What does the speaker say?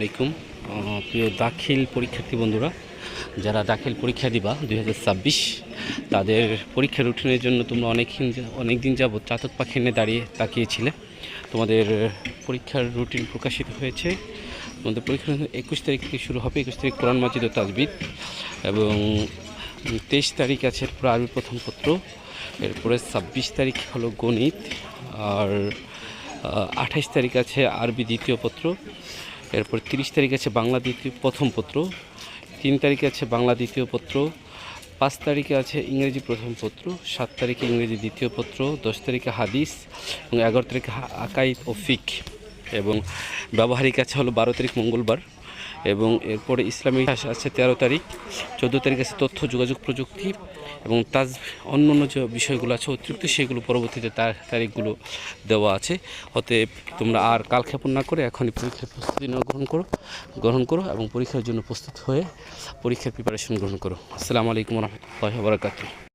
আলাইকুম প্রিয় দাখিল পরীক্ষার্থী বন্ধুরা, যারা দাখিল পরীক্ষা দিবা 2026 তাদের পরীক্ষা রুটিনের জন্য তোমরা অনেক দিন যাবত চাতক পাখি নিয়ে তাকিয়েছিলে। তোমাদের পরীক্ষার রুটিন প্রকাশিত হয়েছে। তোমাদের পরীক্ষা 21 তারিখ থেকে শুরু হবে। 21 তারিখ কোরআন মাজিদ ও তাজবিদ, এবং 23 তারিখ আছে আরবি প্রথম পত্র। এরপরে 26 তারিখ হলো গণিত, আর 28 তারিখ আছে আরবি দ্বিতীয় পত্র। এরপর 30 তারিখ আছে বাংলা প্রথম পত্র। 3 তারিখে আছে বাংলা দ্বিতীয় পত্র। 5 তারিখে আছে ইংরেজি প্রথম পত্র। 7 তারিখে ইংরেজি দ্বিতীয় পত্র। 10 তারিখে হাদিস, এবং 11 তারিখে আকাইদ ও ফিক, এবং ব্যবহারিক আছে হলো 12 তারিখ মঙ্গলবার। এবং এরপরে ইসলামিক আছে 13 তারিখ। 14 তারিখ আছে তথ্য যোগাযোগ প্রযুক্তি, এবং অন্য যে বিষয়গুলো আছে অতিরিক্ত সেগুলো পরবর্তীতে তারিখগুলো দেওয়া আছে। অতএব তোমরা আর কালক্ষেপণ না করে এখনই পরীক্ষার প্রস্তুতি গ্রহণ করো এবং পরীক্ষার জন্য প্রস্তুত হয়ে পরীক্ষার প্রিপারেশন গ্রহণ করো। আসসালামু আলাইকুম রহমতুল্লাহি ওয়া বারাকাতুহু।